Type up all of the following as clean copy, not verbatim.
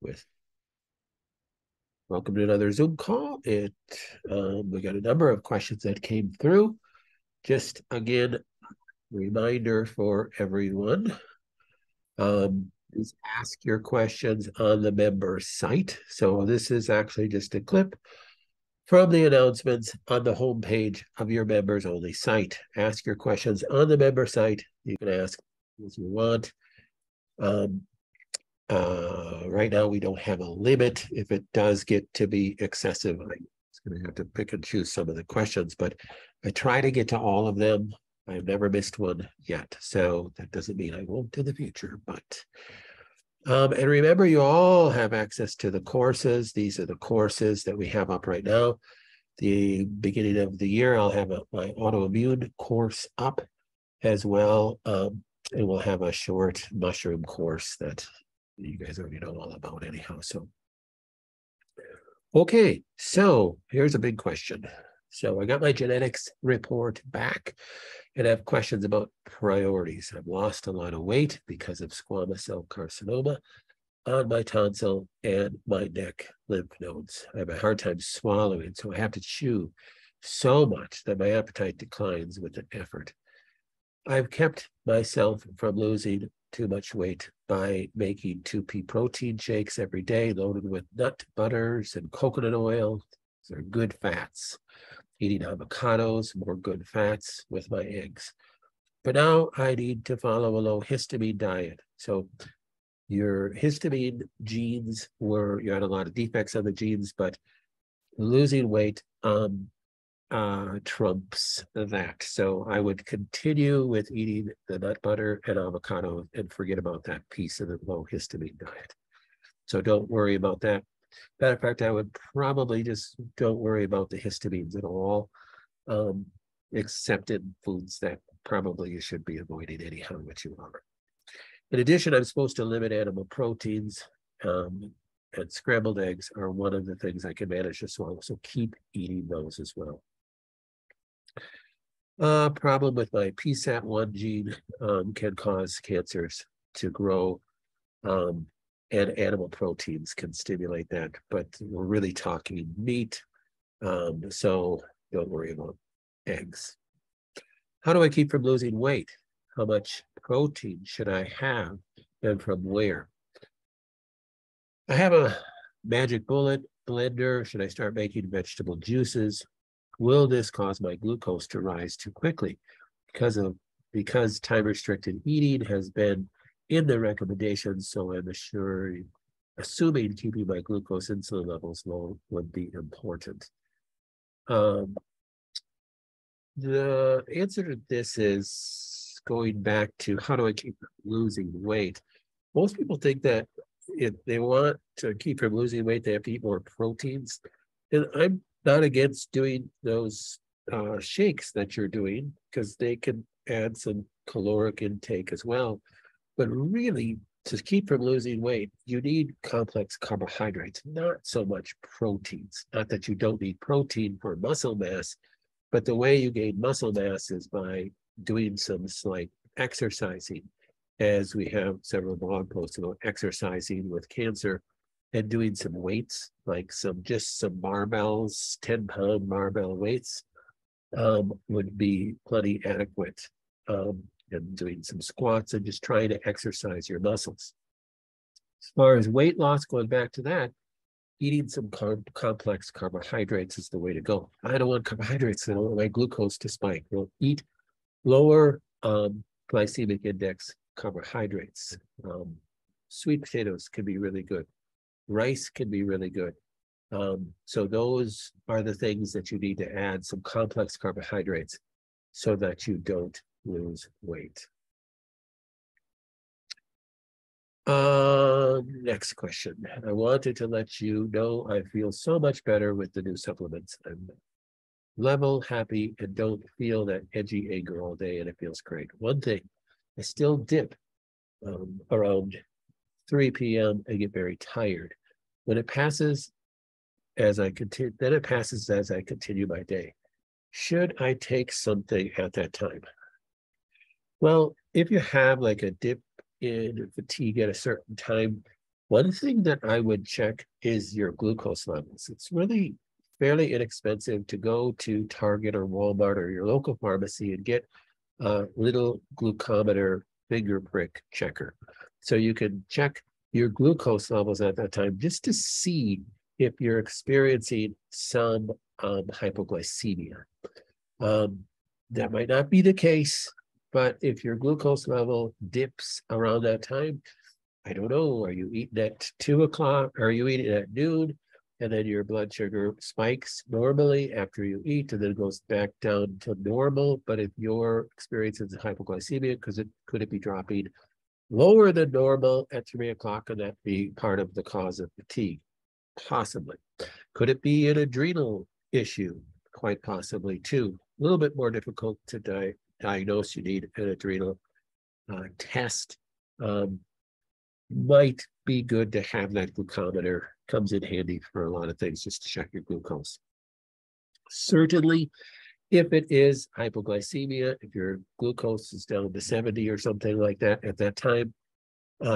with. Welcome to another Zoom call. We got a number of questions that came through. Just again, reminder for everyone, is ask your questions on the member site. So this is actually just a clip from the announcements on the homepage of your members only site. Ask your questions on the member site. You can ask as you want. Right now, we don't have a limit. If it does get to be excessive, I'm going to have to pick and choose some of the questions, but I try to get to all of them. I've never missed one yet, so that doesn't mean I won't in the future. But and remember, you all have access to the courses. These are the courses that we have up right now. The beginning of the year, I'll have my autoimmune course up as well, and we'll have a short mushroom course that you guys already know all about anyhow. So, okay, so here's a big question. So I got my genetics report back and I have questions about priorities. I've lost a lot of weight because of squamous cell carcinoma on my tonsil and my neck lymph nodes. I have a hard time swallowing, so I have to chew so much that my appetite declines with an effort. I've kept myself from losing too much weight by making 2P protein shakes every day, loaded with nut butters and coconut oil. These are good fats. Eating avocados, more good fats with my eggs. But now I need to follow a low histamine diet. So your histamine genes you had a lot of defects on the genes, but losing weight trumps that. So I would continue with eating the nut butter and avocado and forget about that piece of the low histamine diet. So don't worry about that. Matter of fact, I would probably just don't worry about the histamines at all, except in foods that probably you should be avoiding anyhow, which you are. In addition, I'm supposed to limit animal proteins, and scrambled eggs are one of the things I can manage to swallow. So keep eating those as well. Problem with my PSAT1 gene can cause cancers to grow, and animal proteins can stimulate that, but we're really talking meat, so don't worry about eggs. How do I keep from losing weight? How much protein should I have and from where? I have a magic bullet blender. Should I start making vegetable juices? Will this cause my glucose to rise too quickly? Because time-restricted eating has been in the recommendations, so I'm assuming keeping my glucose insulin levels low would be important. The answer to this is going back to how do I keep losing weight? Most people think that if they want to keep from losing weight, they have to eat more proteins. And I'm not against doing those shakes that you're doing because they can add some caloric intake as well. But really, to keep from losing weight, you need complex carbohydrates, not so much proteins. Not that you don't need protein for muscle mass, but the way you gain muscle mass is by doing some slight exercising, as we have several blog posts about exercising with cancer and doing some weights, like just some barbells, 10-pound barbell weights would be plenty adequate. And doing some squats and just trying to exercise your muscles. As far as weight loss, going back to that, eating some complex carbohydrates is the way to go. I don't want carbohydrates. I don't want my glucose to spike. We'll eat lower glycemic index carbohydrates. Sweet potatoes can be really good. Rice can be really good. So those are the things that you need to add some complex carbohydrates so that you don't lose weight. Next question. I wanted to let you know I feel so much better with the new supplements. I'm level, happy, and don't feel that edgy anger all day, and it feels great. One thing, I still dip around 3 p.m. and get very tired. When it passes as I continue, then it passes as I continue my day. Should I take something at that time? Well, if you have like a dip in fatigue at a certain time, One thing that I would check is your glucose levels. It's really fairly inexpensive to go to Target or Walmart or your local pharmacy and get a little glucometer finger prick checker. So you can check your glucose levels at that time just to see if you're experiencing some hypoglycemia. That might not be the case, but if your glucose level dips around that time, I don't know, are you eating at 2 o'clock? Are you eating at noon? And then your blood sugar spikes normally after you eat and then goes back down to normal. But if you're experiencing hypoglycemia, could it be dropping lower than normal at 3 o'clock? And that be part of the cause of fatigue? Possibly. Could it be an adrenal issue? Quite possibly too. A little bit more difficult to diagnose. You need an adrenal test. Might be good to have that glucometer. Comes in handy for a lot of things, just to check your glucose. Certainly, if it is hypoglycemia, if your glucose is down to 70 or something like that at that time,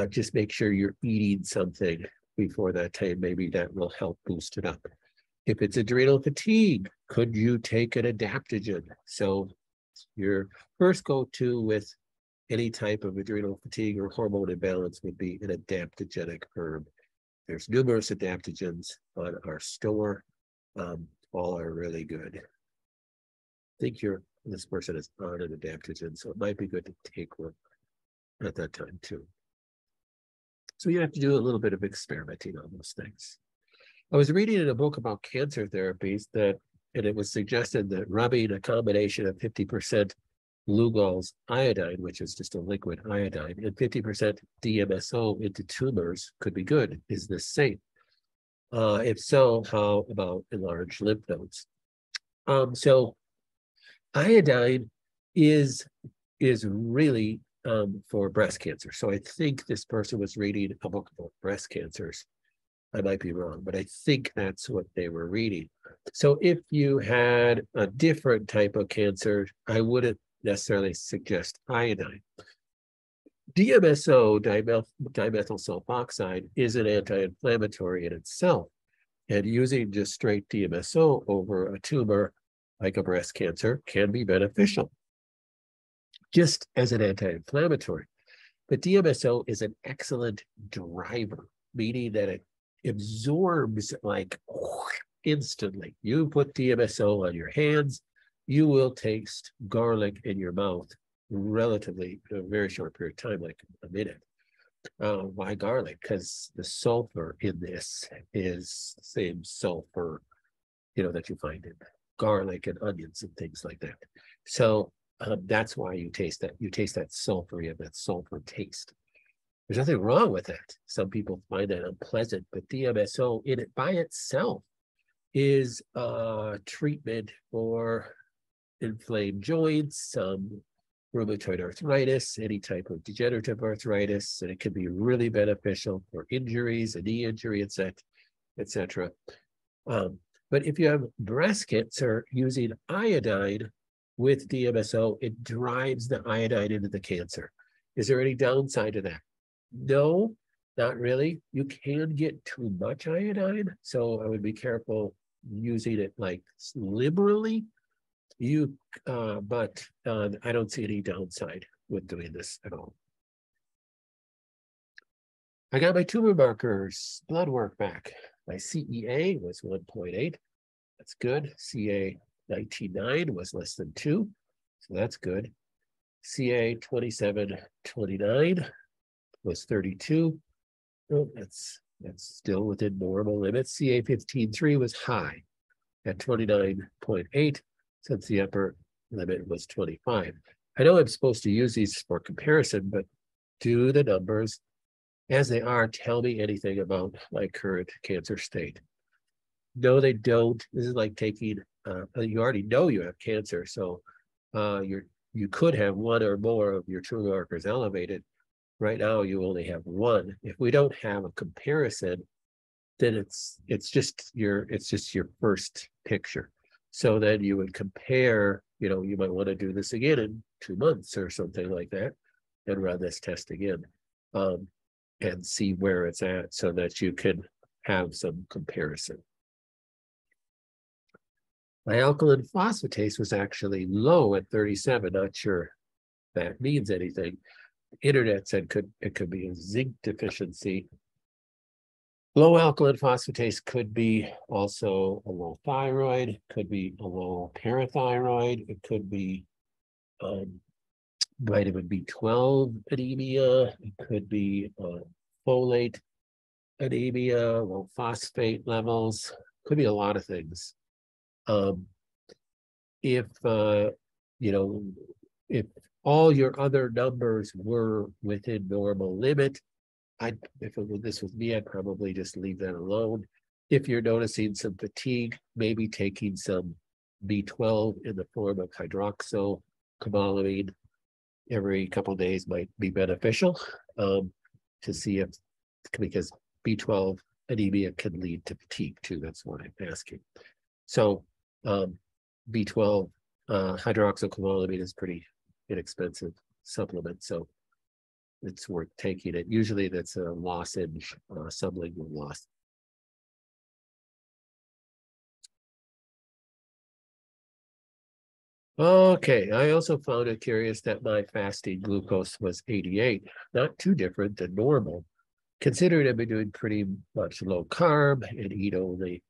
just make sure you're eating something before that time. Maybe that will help boost it up. If it's adrenal fatigue, could you take an adaptogen? So your first go-to with any type of adrenal fatigue or hormone imbalance would be an adaptogenic herb. There's numerous adaptogens on our store. All are really good. I think this person is on an adaptogen, so it might be good to take one at that time too. So you have to do a little bit of experimenting on those things. I was reading in a book about cancer therapies and it was suggested that rubbing a combination of 50% Lugol's iodine, which is just a liquid iodine, and 50% DMSO into tumors could be good. Is this safe? If so, how about enlarged lymph nodes? So iodine is really for breast cancer. So I think this person was reading a book about breast cancers. I might be wrong, but I think that's what they were reading. So if you had a different type of cancer, I wouldn't necessarily suggest iodine. DMSO, dimethyl sulfoxide, is an anti-inflammatory in itself. And using just straight DMSO over a tumor like a breast cancer can be beneficial, just as an anti-inflammatory. But DMSO is an excellent driver, meaning that it absorbs like instantly. You put DMSO on your hands, you will taste garlic in your mouth relatively in a very short period of time, like a minute. Why garlic? Because the sulfur in this is the same sulfur, that you find in garlic and onions and things like that. So that's why you taste that. You taste that sulfur, you have that sulfur taste. There's nothing wrong with that. Some people find that unpleasant, but DMSO in it by itself is a treatment for inflamed joints, rheumatoid arthritis, any type of degenerative arthritis, and it can be really beneficial for injuries, a knee injury, etc. But if you have breast cancer, using iodine with DMSO, it drives the iodine into the cancer. Is there any downside to that? No, not really. You can get too much iodine, so I would be careful using it like liberally. But I don't see any downside with doing this at all. I got my tumor markers, blood work back. My CEA was 1.8. That's good. CA 19.9 was less than 2. So that's good. CA 27.29 was 32. Oh, that's still within normal limits. CA 15.3 was high at 29.8, since the upper limit was 25. I know I'm supposed to use these for comparison, but do the numbers as they are tell me anything about my current cancer state? No, they don't. This is like taking, you already know you have cancer, so you could have one or more of your tumor markers elevated. Right now, you only have one. If we don't have a comparison, then it's just your first picture. So then you would compare, you might want to do this again in 2 months or something like that and run this test again. and see where it's at so that you can have some comparison. My alkaline phosphatase was actually low at 37. Not sure that means anything. The internet said it could be a zinc deficiency. Low alkaline phosphatase could be also a low thyroid, could be a low parathyroid, it could be vitamin B12 anemia, it could be folate anemia, low phosphate levels, could be a lot of things. If if all your other numbers were within normal limit, if this was me, I'd probably just leave that alone. If you're noticing some fatigue, maybe taking some B12 in the form of hydroxycobalamin every couple of days might be beneficial to see if, because B12 anemia can lead to fatigue too. That's why I'm asking. So B12 hydroxycobalamin is pretty inexpensive supplement, so it's worth taking it. Usually that's a lozenge, sublingual loss. Okay, I also found it curious that my fasting glucose was 88, not too different than normal, considering I've been doing pretty much low carb and eat only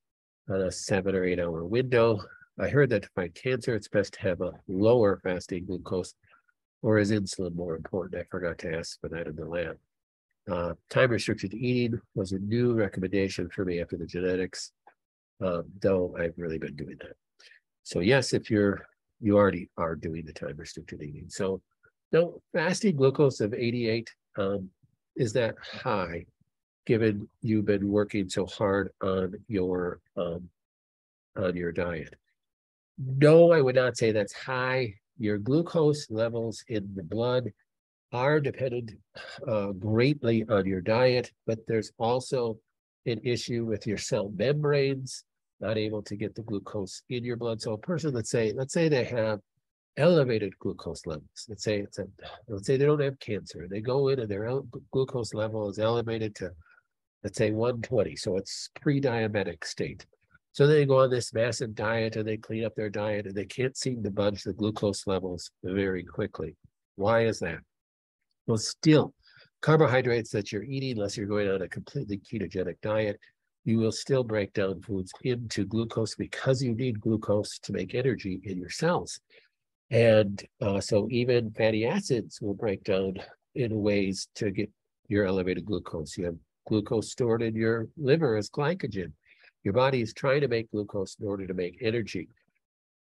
on a 7 or 8 hour window. I heard that to fight cancer, it's best to have a lower fasting glucose, or is insulin more important? I forgot to ask for that in the lab. Time restricted eating was a new recommendation for me after the genetics, though I've really been doing that. So yes, if you already are doing the time restricted eating. So no, fasting glucose of 88 is that high, given you've been working so hard on your diet. No, I would not say that's high. Your glucose levels in the blood are dependent greatly on your diet, but there's also an issue with your cell membranes not able to get the glucose in your blood. So a person, let's say they have elevated glucose levels. Let's say they don't have cancer. They go in and their glucose level is elevated to, let's say 120. So it's pre-diabetic state. So they go on this massive diet and they clean up their diet and they can't seem to budge the glucose levels very quickly. Why is that? Well, still, carbohydrates that you're eating, unless you're going on a completely ketogenic diet, you will still break down foods into glucose because you need glucose to make energy in your cells. And so even fatty acids will break down in ways to get your elevated glucose. You have glucose stored in your liver as glycogen. Your body is trying to make glucose in order to make energy.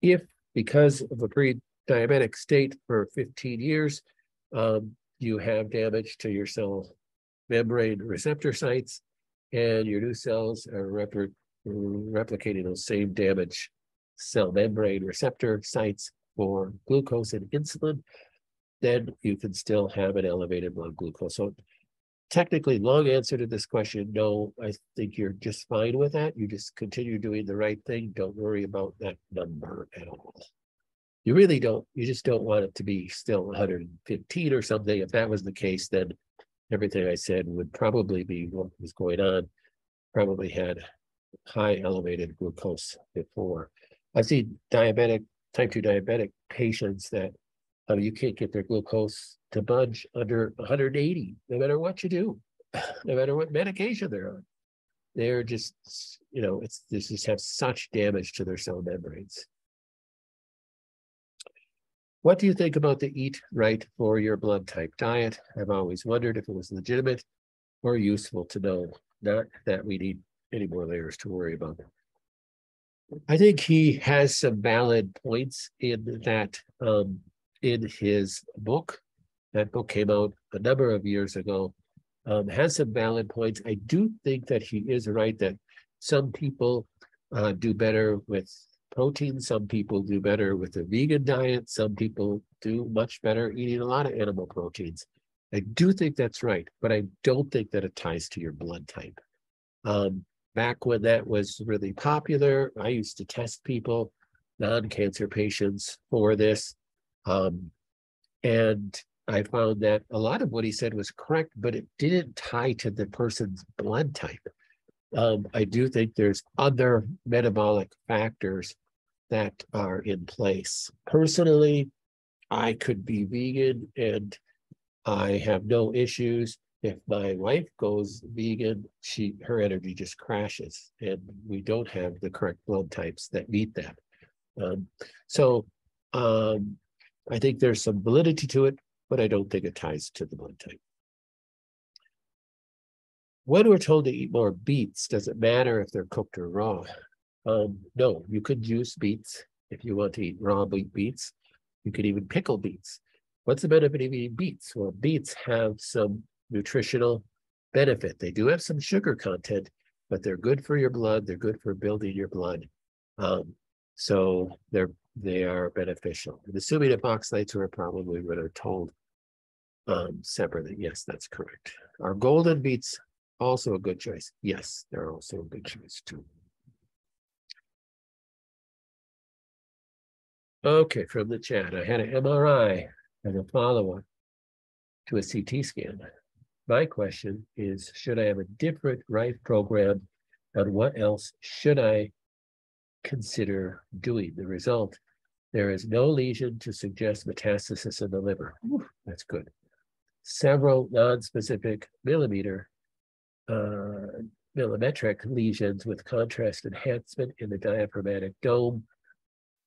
If, because of a pre-diabetic state for 15 years, you have damage to your cell membrane receptor sites, and your new cells are replicating those same damaged cell membrane receptor sites for glucose and insulin, then you can still have an elevated blood glucose. So technically, long answer to this question, no, I think you're just fine with that. You just continue doing the right thing. Don't worry about that number at all. You really don't, you just don't want it to be still 115 or something. If that was the case, then everything I said would probably be what was going on. Probably had high elevated glucose before. I've seen type 2 diabetic patients that you can't get their glucose to budge under 180, no matter what you do, no matter what medication they're on. They're just, they just have such damage to their cell membranes. What do you think about the Eat Right for Your Blood Type diet? I've always wondered if it was legitimate or useful to know, not that we need any more layers to worry about. I think he has some valid points in that, in his book. That book came out a number of years ago, has some valid points. I do think that he is right that some people do better with protein. Some people do better with a vegan diet. Some people do much better eating a lot of animal proteins. I do think that's right, but I don't think that it ties to your blood type. Back when that was really popular, I used to test people, non-cancer patients, for this. And I found that a lot of what he said was correct, but it didn't tie to the person's blood type. I do think there's other metabolic factors that are in place. Personally, I could be vegan and I have no issues. If my wife goes vegan, her energy just crashes, and we don't have the correct blood types that meet that. Um, so I think there's some validity to it, but I don't think it ties to the blood type. When we're told to eat more beets, does it matter if they're cooked or raw? No, you could juice beets if you want to eat raw beets. You could even pickle beets. What's the benefit of eating beets? Well, beets have some nutritional benefit. They do have some sugar content, but they're good for your blood. They're good for building your blood. So they are beneficial. And assuming if oxalates were a problem, we would have told separately. Yes, that's correct. Are golden beets also a good choice? Yes, they're also a good choice too. Okay, from the chat, I had an MRI and a follow-up to a CT scan. My question is, should I have a different RIFE program, and what else should I consider doing? The result, there is no lesion to suggest metastasis in the liver. Ooh, that's good. Several non-specific millimetric lesions with contrast enhancement in the diaphragmatic dome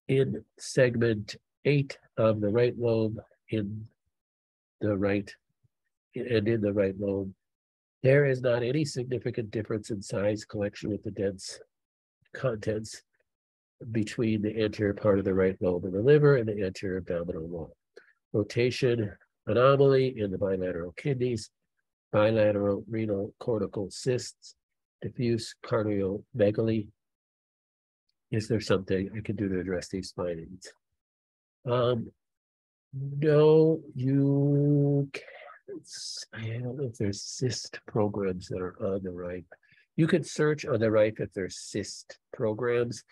in segment 8 of the right lobe in the right lobe. There is not any significant difference in size collection with the dense contents between the anterior part of the right lobe and the liver and the anterior abdominal wall. Rotation anomaly in the bilateral kidneys, bilateral renal cortical cysts, diffuse cardiomegaly. Is there something I can do to address these findings? No, you can't. I don't know if there's cyst programs that are on the RIFE. You could search on the RIFE if there's cyst programs.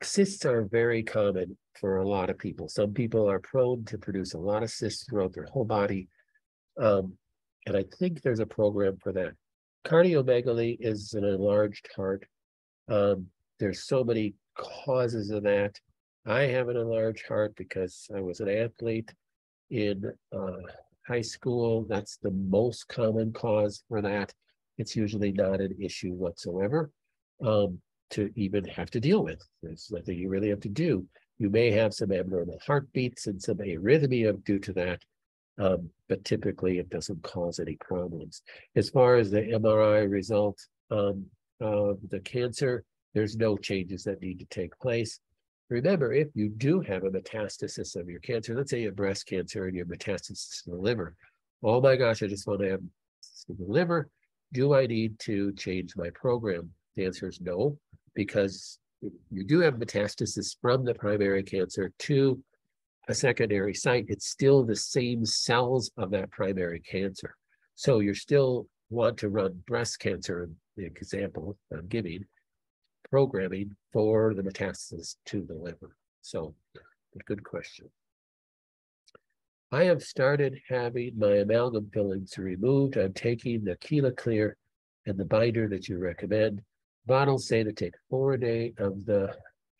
Cysts are very common for a lot of people. Some people are prone to produce a lot of cysts throughout their whole body. And I think there's a program for that. Cardiomegaly is an enlarged heart. There's so many causes of that. I have an enlarged heart because I was an athlete in high school. That's the most common cause for that. It's usually not an issue whatsoever to even have to deal with. There's nothing you really have to do. You may have some abnormal heartbeats and some arrhythmia due to that, but typically it doesn't cause any problems. As far as the MRI result of the cancer, there's no changes that need to take place. Remember, if you do have a metastasis of your cancer, let's say you have breast cancer and you have metastasis in the liver, oh my gosh, I just want to have in the liver. Do I need to change my program? The answer is no, because you do have metastasis from the primary cancer to a secondary site. It's still the same cells of that primary cancer. So you still want to run breast cancer, the example I'm giving, programming for the metastasis to the liver. So, good question. I have started having my amalgam fillings removed. I'm taking the Kelaclear and the binder that you recommend. Bottles say to take 4 a day of the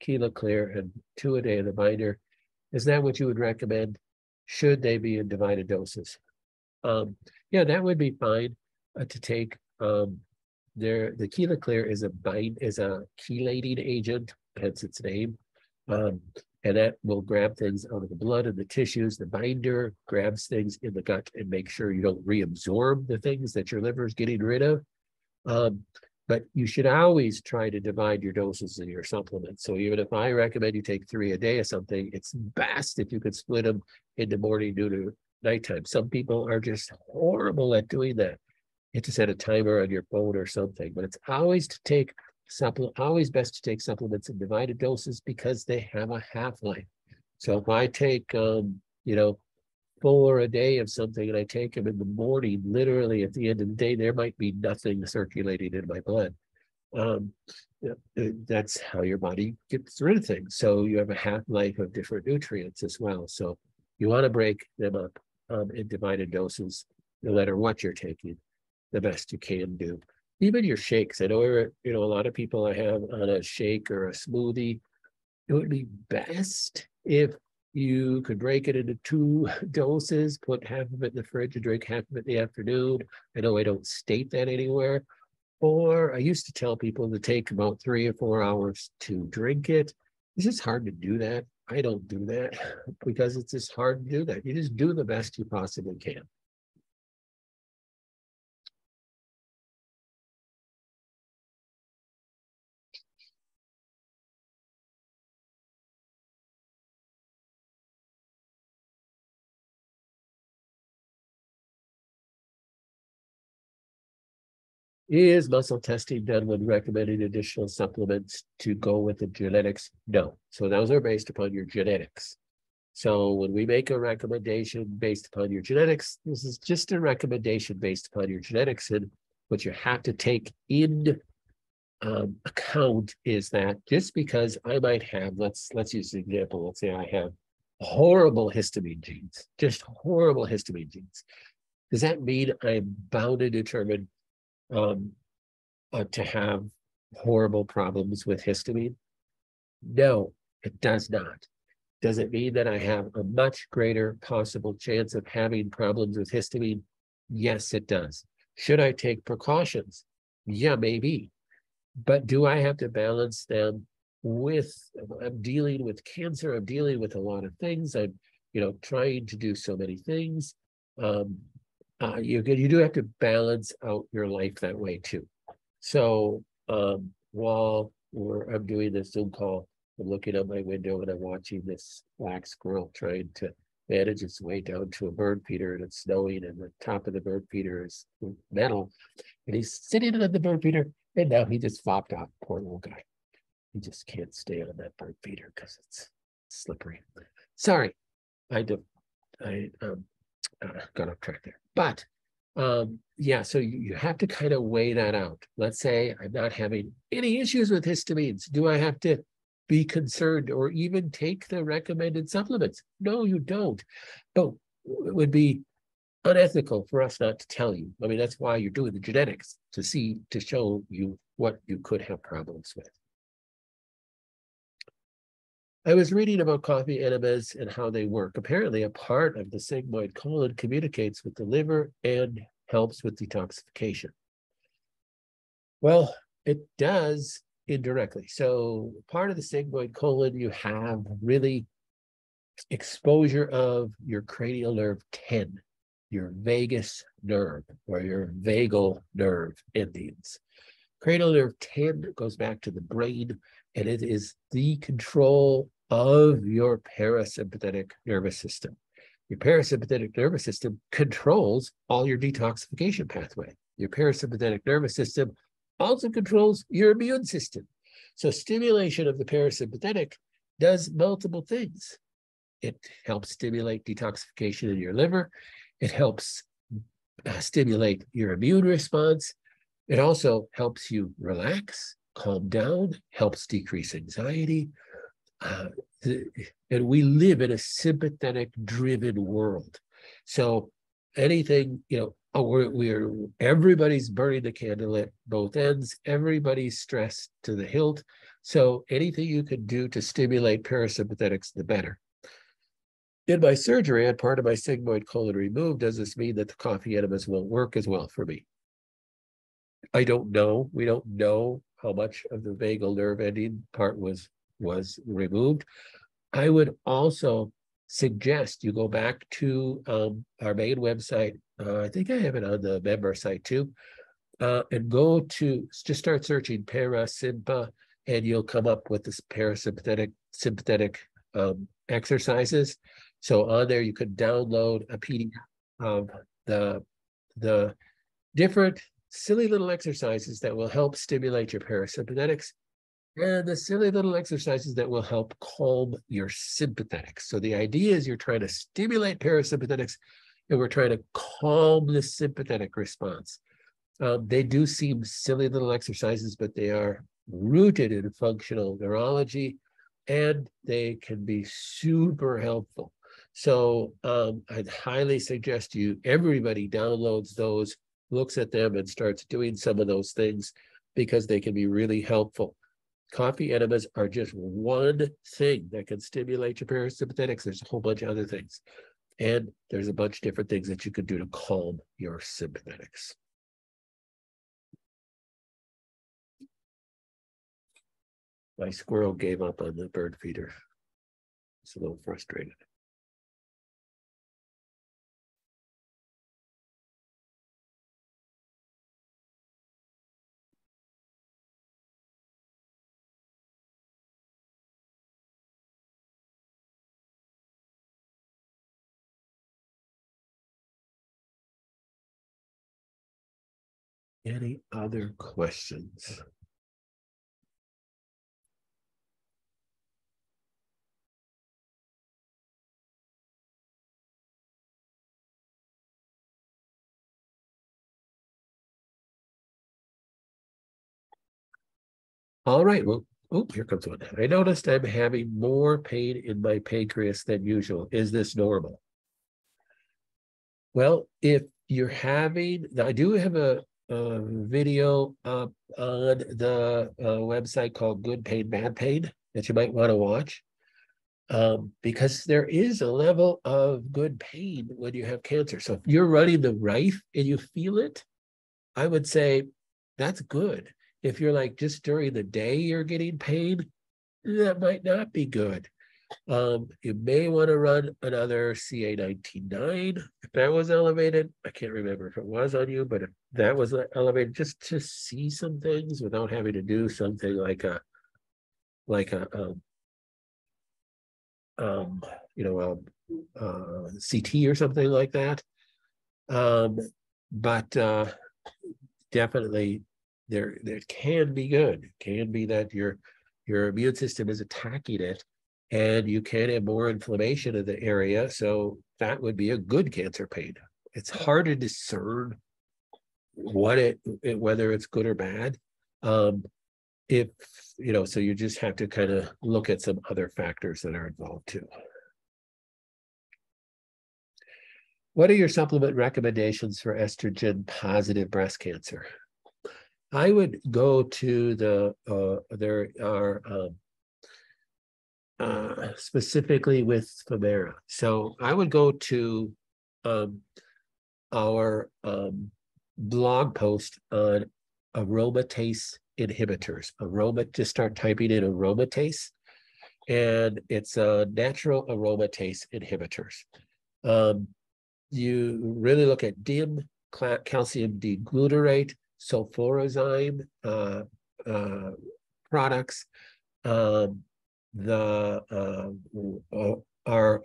Kelaclear and 2 a day of the binder. Is that what you would recommend? Should they be in divided doses? Yeah, that would be fine to take. The Kelaclear is a chelating agent, hence its name, and that will grab things out of the blood and the tissues. The binder grabs things in the gut and makes sure you don't reabsorb the things that your liver is getting rid of. But you should always try to divide your doses in your supplements. So even if I recommend you take 3 a day of something, it's best if you could split them into morning, noon, or nighttime. Some people are just horrible at doing that. You have to set a timer on your phone or something, but it's always always best to take supplements in divided doses because they have a half-life. So if I take 4 a day of something and I take them in the morning, literally at the end of the day, there might be nothing circulating in my blood. That's how your body gets rid of things. So you have a half-life of different nutrients as well. So you want to break them up in divided doses, no matter what you're taking, the best you can do. Even your shakes. I know, a lot of people I have on a shake or a smoothie. It would be best if you could break it into 2 doses, put half of it in the fridge and drink half of it in the afternoon. I know I don't state that anywhere. Or I used to tell people to take about 3 or 4 hours to drink it. It's just hard to do that. I don't do that because it's just hard to do that. You just do the best you possibly can. Is muscle testing done when recommending additional supplements to go with the genetics? No. So those are based upon your genetics. So when we make a recommendation based upon your genetics, this is just a recommendation based upon your genetics. And what you have to take in account is that just because I might have, let's use an example. Let's say I have horrible histamine genes, just horrible histamine genes. Does that mean I'm bound and determined to have horrible problems with histamine? No, it does not. Does it mean that I have a much greater possible chance of having problems with histamine? Yes, it does. Should I take precautions? Yeah, maybe. But do I have to balance them with, I'm dealing with cancer, I'm dealing with a lot of things, I'm, trying to do so many things. You do have to balance out your life that way too. So while I'm doing this Zoom call, I'm looking out my window and I'm watching this black squirrel trying to manage its way down to a bird feeder, and it's snowing, and the top of the bird feeder is metal, and he's sitting on the bird feeder, and now he just flopped off. Poor little guy. He just can't stay on that bird feeder because it's slippery. Sorry, I got off track there. But yeah, so you have to kind of weigh that out. Let's say I'm not having any issues with histamines. Do I have to be concerned or even take the recommended supplements? No, you don't. But it would be unethical for us not to tell you. I mean, that's why you're doing the genetics, to show you what you could have problems with. I was reading about coffee enemas and how they work. Apparently, a part of the sigmoid colon communicates with the liver and helps with detoxification. Well, it does indirectly. So part of the sigmoid colon, you have really exposure of your cranial nerve 10, your vagus nerve, or your vagal nerve endings. Cranial nerve 10 goes back to the brain, and it is the control of your parasympathetic nervous system. Your parasympathetic nervous system controls all your detoxification pathway. Your parasympathetic nervous system also controls your immune system. So stimulation of the parasympathetic does multiple things. It helps stimulate detoxification in your liver. It helps stimulate your immune response. It also helps you relax, calm down, helps decrease anxiety. And we live in a sympathetic driven world. So anything, everybody's burning the candle at both ends. Everybody's stressed to the hilt. So anything you can do to stimulate parasympathetics, the better. In my surgery, I had part of my sigmoid colon removed. Does this mean that the coffee enemas won't work as well for me? I don't know. We don't know how much of the vagal nerve ending part was removed. I would also suggest you go back to our main website. I think I have it on the member site too. And go to, just start searching Parasympa, and you'll come up with this sympathetic exercises. So on there, you could download a PDF of the different silly little exercises that will help stimulate your parasympathetics, and the silly little exercises that will help calm your sympathetics. So the idea is you're trying to stimulate parasympathetics, and we're trying to calm the sympathetic response. They do seem silly little exercises, but they are rooted in functional neurology, and they can be super helpful. So I'd highly suggest everybody downloads those, looks at them, and starts doing some of those things because they can be really helpful. Coffee enemas are just one thing that can stimulate your parasympathetics. There's a whole bunch of other things. And there's a bunch of different things that you can do to calm your sympathetics. My squirrel gave up on the bird feeder. It's a little frustrated. Any other questions? All right, well, oh, here comes one. I noticed I'm having more pain in my pancreas than usual. Is this normal? Well, if you're having, I do have a video up on the website called Good Pain, Bad Pain that you might want to watch, because there is a level of good pain when you have cancer. So if you're running the Rife and you feel it, I would say that's good. If you're like just during the day you're getting pain, that might not be good. You may want to run another CA19-9 if that was elevated. I can't remember if it was on you, but if that was elevated, just to see some things without having to do something like a CT or something like that. But definitely there can be good. It can be that your immune system is attacking it, and you can have more inflammation in the area. So that would be a good cancer pain. It's hard to discern whether it's good or bad. If so you just have to kind of look at some other factors that are involved too. What are your supplement recommendations for estrogen positive breast cancer? I would go to there are specifically with Femera. So I would go to our blog post on aromatase inhibitors. Just start typing in aromatase, and it's natural aromatase inhibitors. You really look at DIM, calcium D-glutarate, sulforozyme products, our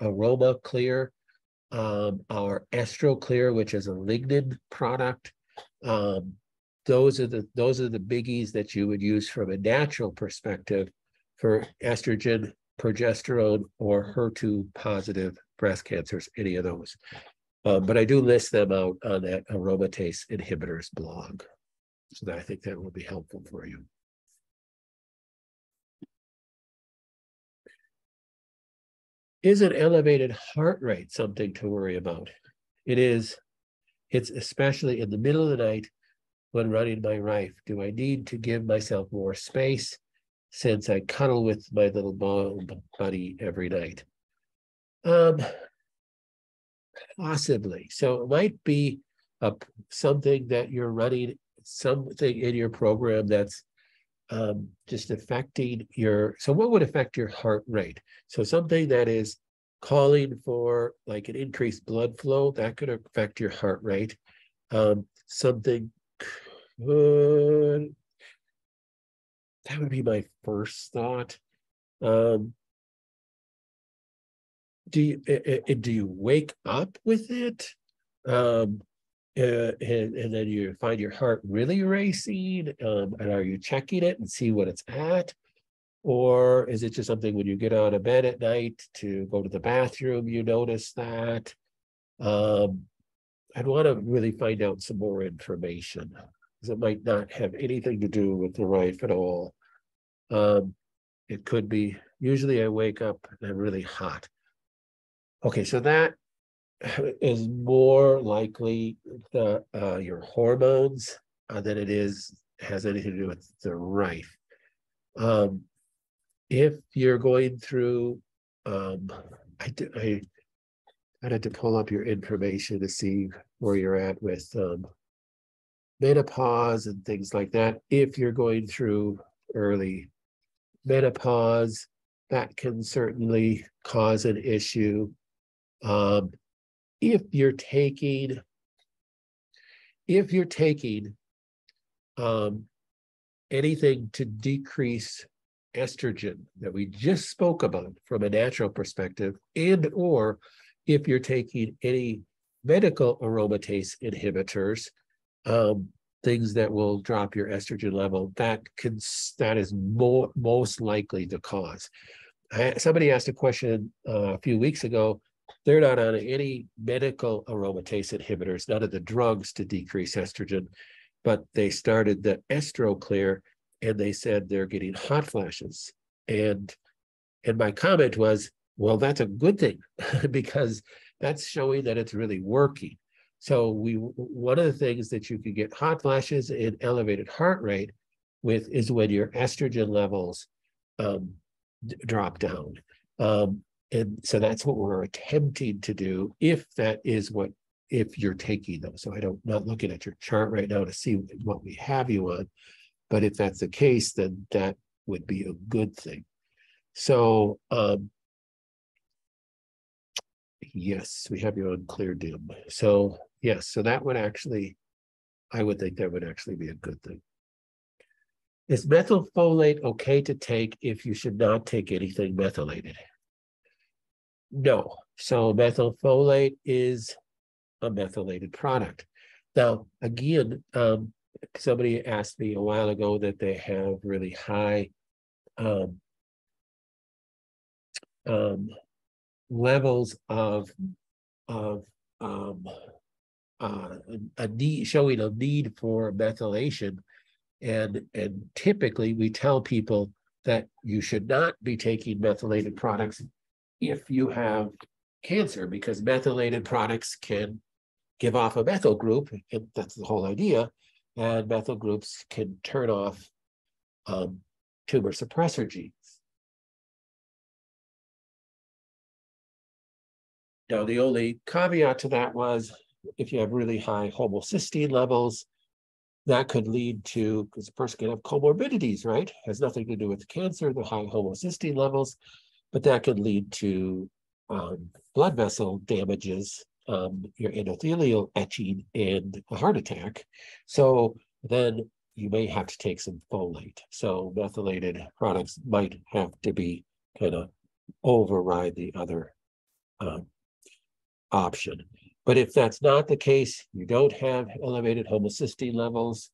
Aroma Clear, our Estro Clear, which is a lignin product. Those are the biggies that you would use from a natural perspective for estrogen, progesterone, or HER2 positive breast cancers, any of those. But I do list them out on that aromatase inhibitors blog. So that I think that will be helpful for you. Is an elevated heart rate something to worry about? It is. It's especially in the middle of the night when running my Rife. Do I need to give myself more space since I cuddle with my little buddy every night? Possibly. So it might be something that you're running, something in your program that's just affecting so what would affect your heart rate? So something that is calling for like an increased blood flow, that could affect your heart rate. Something could, that would be my first thought. Do you wake up with it? And then you find your heart really racing, and are you checking it and see what it's at? Or is it just something when you get out of bed at night to go to the bathroom, you notice that? I'd want to really find out some more information, because it might not have anything to do with the Rife at all. It could be, usually I wake up and I'm really hot. Okay, so that is more likely the your hormones than it has anything to do with the rife. If you're going through, I had to pull up your information to see where you're at with menopause and things like that. If you're going through early menopause, that can certainly cause an issue. Um, if you're taking um, anything to decrease estrogen that we just spoke about from a natural perspective, and or if you're taking any medical aromatase inhibitors, things that will drop your estrogen level, that is most likely the cause. Somebody asked a question a few weeks ago. They're not on any medical aromatase inhibitors, none of the drugs to decrease estrogen, but they started the EstroClear, and they said they're getting hot flashes. And my comment was, well, that's a good thing because that's showing that it's really working. So one of the things that you can get hot flashes and elevated heart rate with is when your estrogen levels drop down. And so that's what we're attempting to do if you're taking them. So not looking at your chart right now to see what we have you on, but if that's the case, then that would be a good thing. So yes, we have you on clear dim. So yes, so that would actually, I would think that would actually be a good thing. Is methylfolate okay to take if you should not take anything methylated? No. So methylfolate is a methylated product. Now, again, somebody asked me a while ago that they have really high levels of a need, showing a need for methylation, and typically we tell people that you should not be taking methylated products if you have cancer, because methylated products can give off a methyl group, and that's the whole idea, and methyl groups can turn off tumor suppressor genes. Now, the only caveat to that was if you have really high homocysteine levels, that could lead to, because the person can have comorbidities, right? Has nothing to do with cancer, the high homocysteine levels, but that could lead to blood vessel damages, your endothelial etching, and a heart attack. So then you may have to take some folate. So methylated products might have to be kind of override the other option. But if that's not the case, you don't have elevated homocysteine levels,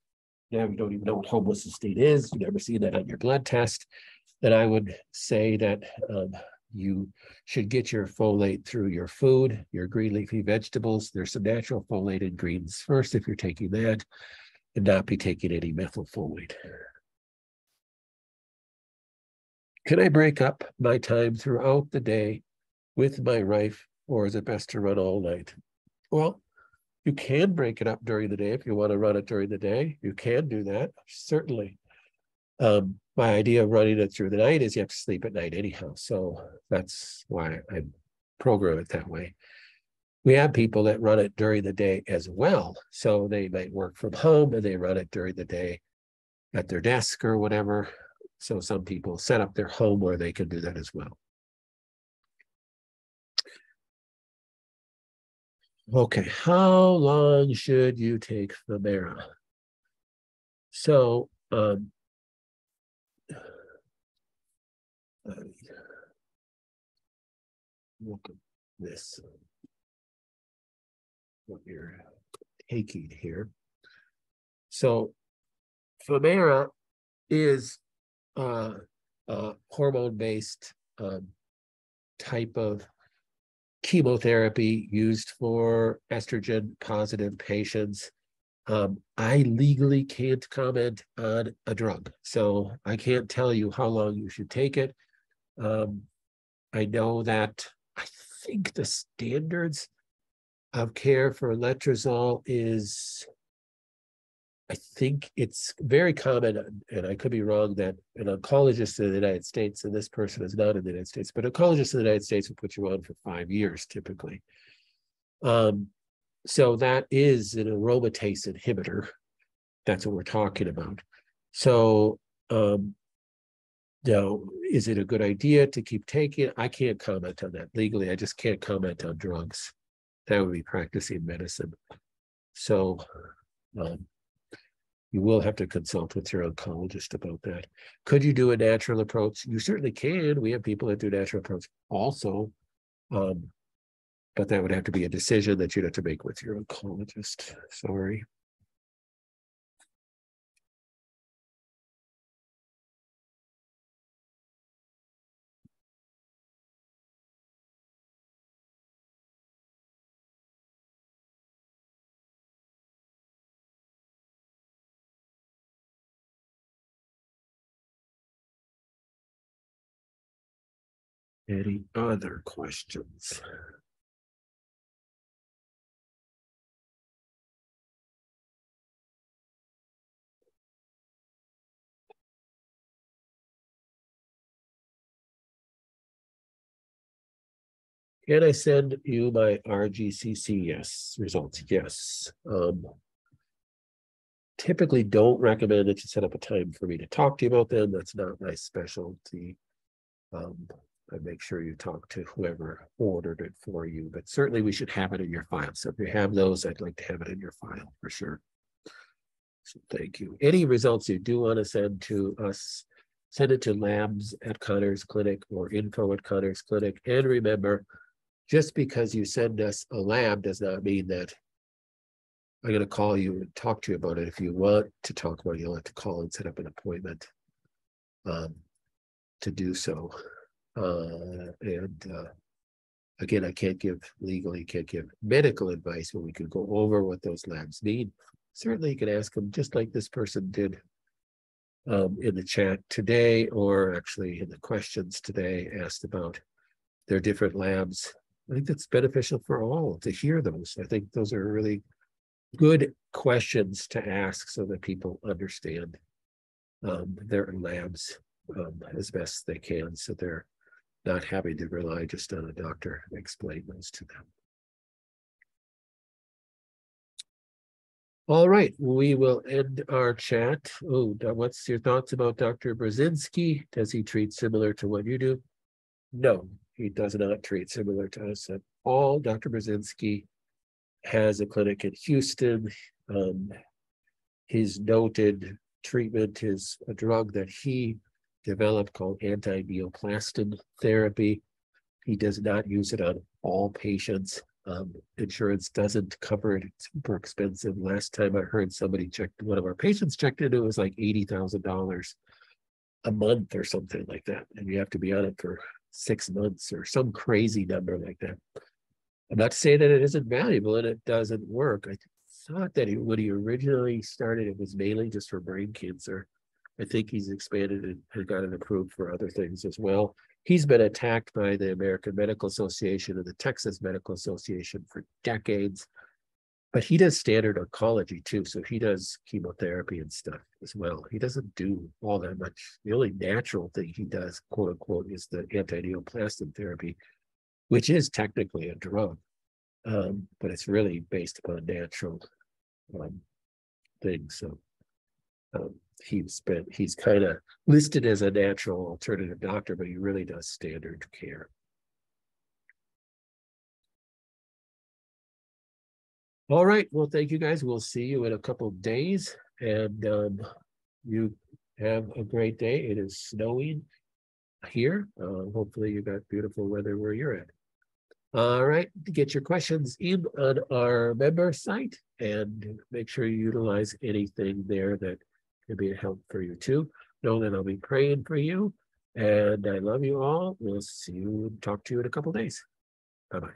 now you don't even know what homocysteine is, you've never seen that on your blood test, then I would say that you should get your folate through your food, your green leafy vegetables. There's some natural folate in greens first if you're taking that, and not be taking any methylfolate. Can I break up my time throughout the day with my rife, or is it best to run all night? Well, you can break it up during the day if you want to run it during the day. You can do that, certainly. My idea of running it through the night is you have to sleep at night anyhow. So that's why I program it that way. We have people that run it during the day as well. So they might work from home and they run it during the day at their desk or whatever. So some people set up their home where they can do that as well. Okay, how long should you take Femara? So look at this, what you're taking here. So Femara is a hormone-based type of chemotherapy used for estrogen-positive patients. I legally can't comment on a drug, so I can't tell you how long you should take it. I know that I think the standards of care for letrozole is, I think it's very common, and I could be wrong, that an oncologist in the United States, and this person is not in the United States, but oncologists in the United States will put you on for 5 years typically. So that is an aromatase inhibitor. That's what we're talking about. So now, is it a good idea to keep taking it? I can't comment on that legally. I just can't comment on drugs. That would be practicing medicine. So you will have to consult with your oncologist about that. Could you do a natural approach? You certainly can. We have people that do natural approach also. But that would have to be a decision that you'd have to make with your oncologist. Sorry. Any other questions? Can I send you my RGCC results? Yes. Typically don't recommend that you set up a time for me to talk to you about them. That's not my specialty. I make sure you talk to whoever ordered it for you, but certainly we should have it in your file. So if you have those, I'd like to have it in your file for sure. So thank you. Any results you do want to send to us, send it to labs@Connors Clinic or info@Connors Clinic. And remember, just because you send us a lab does not mean that I'm going to call you and talk to you about it. If you want to talk about it, you'll have to call and set up an appointment to do so. Again, I can't give legally, can't give medical advice, but we could go over what those labs mean. Certainly you can ask them, just like this person did in the chat today, or actually in the questions today, asked about their different labs. I think that's beneficial for all to hear those. I think those are really good questions to ask so that people understand their labs as best they can, so they're not having to rely just on a doctor and explain those to them. All right, we will end our chat. Oh, what's your thoughts about Dr. Brzezinski? Does he treat similar to what you do? No, he does not treat similar to us at all. Dr. Brzezinski has a clinic in Houston. His noted treatment is a drug that he developed called anti-neoplastin therapy. He does not use it on all patients. Insurance doesn't cover it. It's super expensive. Last time I heard somebody checked, one of our patients checked it, it was like $80,000 a month or something like that. And you have to be on it for 6 months or some crazy number like that. I'm not to say that it isn't valuable and it doesn't work. I thought that when he originally started, it was mainly just for brain cancer. I think he's expanded and got it approved for other things as well. He's been attacked by the American Medical Association and the Texas Medical Association for decades, but he does standard oncology too. So he does chemotherapy and stuff as well. He doesn't do all that much. The only natural thing he does, quote unquote, is the anti-neoplastin therapy, which is technically a drug, but it's really based upon natural things. So he's kind of listed as a natural alternative doctor, but he really does standard care. All right, well, thank you guys. We'll see you in a couple of days, and you have a great day. It is snowing here. Hopefully you got beautiful weather where you're at. All right, get your questions in on our member site and make sure you utilize anything there that can be a help for you too. Know that I'll be praying for you, and I love you all. We'll see you and talk to you in a couple of days. Bye-bye.